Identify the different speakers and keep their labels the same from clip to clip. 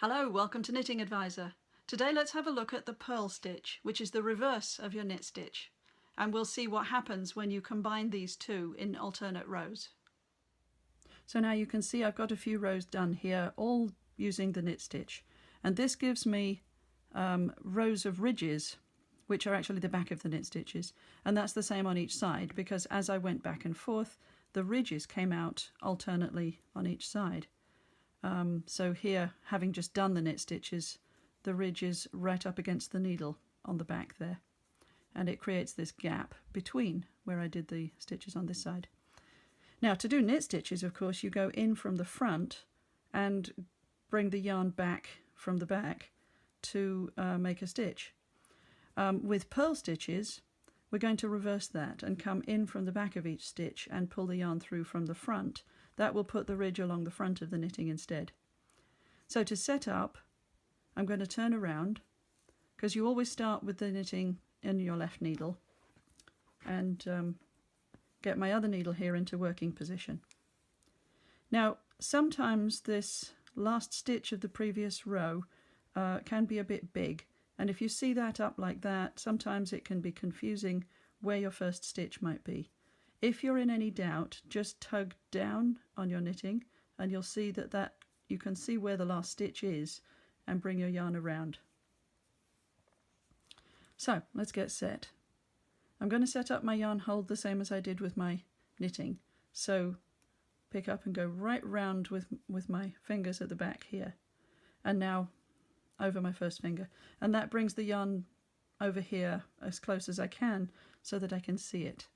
Speaker 1: Hello, welcome to Knitting Advisor. Today let's have a look at the purl stitch, which is the reverse of your knit stitch, and we'll see what happens when you combine these two in alternate rows. So now you can see I've got a few rows done here, all using the knit stitch, and this gives me rows of ridges, which are actually the back of the knit stitches, and that's the same on each side because as I went back and forth, the ridges came out alternately on each side. So here, having just done the knit stitches, the ridge is right up against the needle on the back there, and it creates this gap between where I did the stitches on this side. Now to do knit stitches, of course, you go in from the front and bring the yarn back from the back to make a stitch. With purl stitches, we're going to reverse that and come in from the back of each stitch and pull the yarn through from the front. That will put the ridge along the front of the knitting instead. So to set up, I'm going to turn around, because you always start with the knitting in your left needle, and get my other needle here into working position. Now sometimes this last stitch of the previous row can be a bit big, and if you see that up like that, sometimes it can be confusing where your first stitch might be. If you're in any doubt, just tug down on your knitting and you'll see that you can see where the last stitch is and bring your yarn around. So let's get set. I'm going to set up my yarn hold the same as I did with my knitting. So pick up and go right round with my fingers at the back here, and now over my first finger, and that brings the yarn over here as close as I can so that I can see it.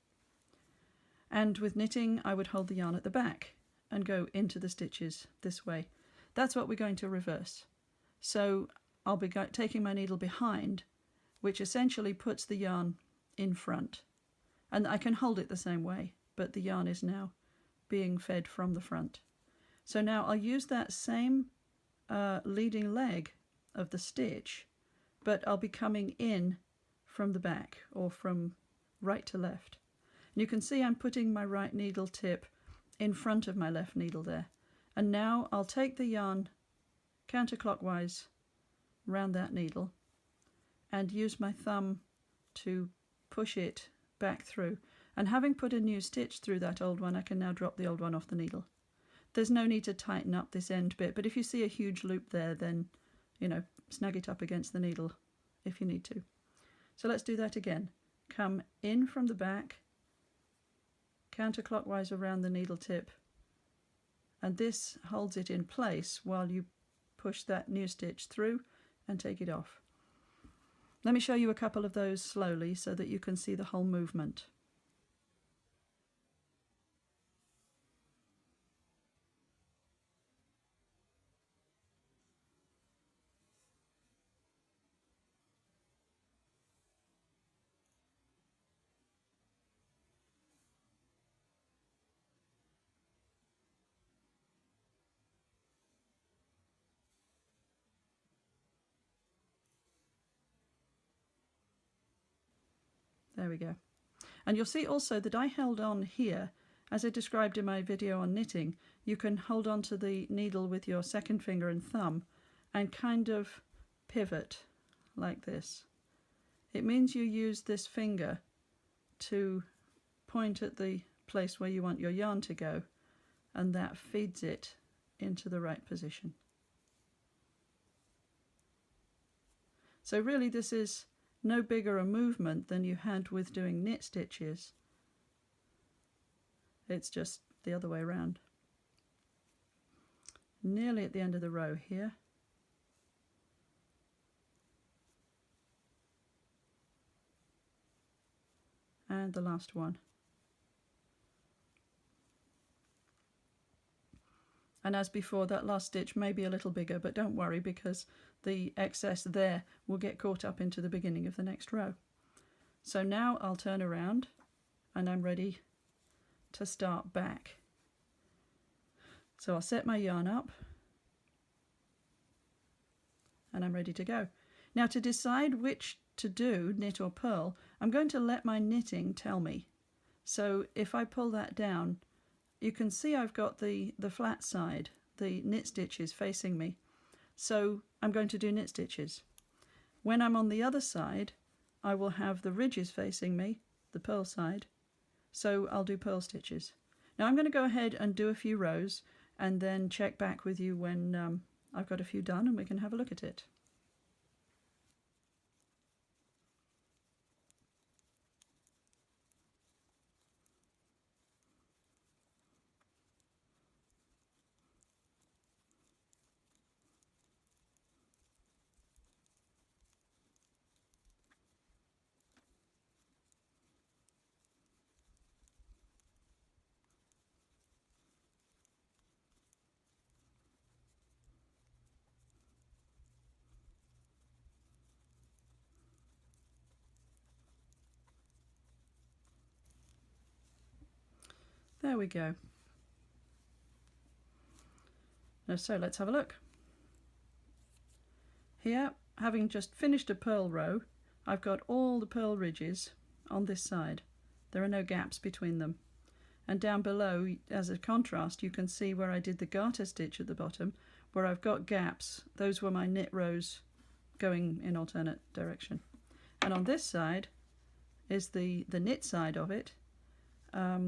Speaker 1: And with knitting, I would hold the yarn at the back and go into the stitches this way. That's what we're going to reverse. So I'll be taking my needle behind, which essentially puts the yarn in front. And I can hold it the same way, but the yarn is now being fed from the front. So now I'll use that same leading leg of the stitch, but I'll be coming in from the back, or from right to left. And you can see I'm putting my right needle tip in front of my left needle there. And now I'll take the yarn counterclockwise round that needle and use my thumb to push it back through. And having put a new stitch through that old one, I can now drop the old one off the needle. There's no need to tighten up this end bit, but if you see a huge loop there, then, you know, snug it up against the needle if you need to. So let's do that again. Come in from the back, counterclockwise around the needle tip, and this holds it in place while you push that new stitch through and take it off. Let me show you a couple of those slowly so that you can see the whole movement. There we go. And you'll see also that I held on here. As I described in my video on knitting, you can hold on to the needle with your second finger and thumb and kind of pivot like this. It means you use this finger to point at the place where you want your yarn to go, and that feeds it into the right position. So really this is no bigger a movement than you had with doing knit stitches. It's just the other way around. Nearly at the end of the row here. And the last one. And as before, that last stitch may be a little bigger, but don't worry because the excess there will get caught up into the beginning of the next row. So now I'll turn around and I'm ready to start back. So I'll set my yarn up and I'm ready to go. Now to decide which to do, knit or purl, I'm going to let my knitting tell me. So if I pull that down, you can see I've got the flat side, the knit stitches facing me. So I'm going to do knit stitches. When I'm on the other side, I will have the ridges facing me, the purl side, so I'll do purl stitches. Now I'm going to go ahead and do a few rows and then check back with you when I've got a few done and we can have a look at it. There we go. Now, so let's have a look. Here, having just finished a purl row, I've got all the purl ridges on this side. There are no gaps between them. And down below, as a contrast, you can see where I did the garter stitch at the bottom, where I've got gaps. Those were my knit rows going in alternate direction. And on this side is the knit side of it.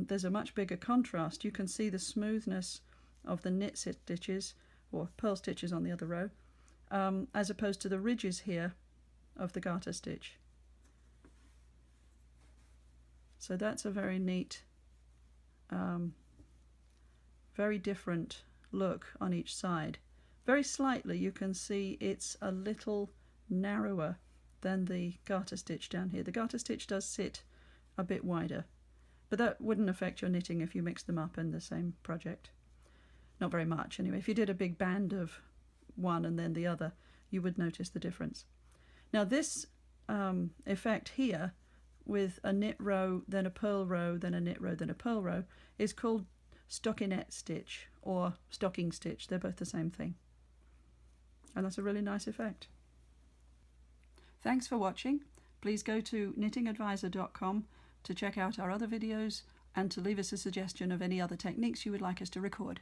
Speaker 1: There's a much bigger contrast. You can see the smoothness of the knit stitches, or purl stitches on the other row, as opposed to the ridges here of the garter stitch. So that's a very neat, very different look on each side. Very slightly you can see it's a little narrower than the garter stitch down here. The garter stitch does sit a bit wider, but that wouldn't affect your knitting if you mix them up in the same project. Not very much anyway. If you did a big band of one and then the other, you would notice the difference. Now this effect here, with a knit row, then a purl row, then a knit row, then a purl row, is called stockinette stitch or stocking stitch. They're both the same thing. And that's a really nice effect. Thanks for watching. Please go to knittingadvisor.com to check out our other videos and to leave us a suggestion of any other techniques you would like us to record.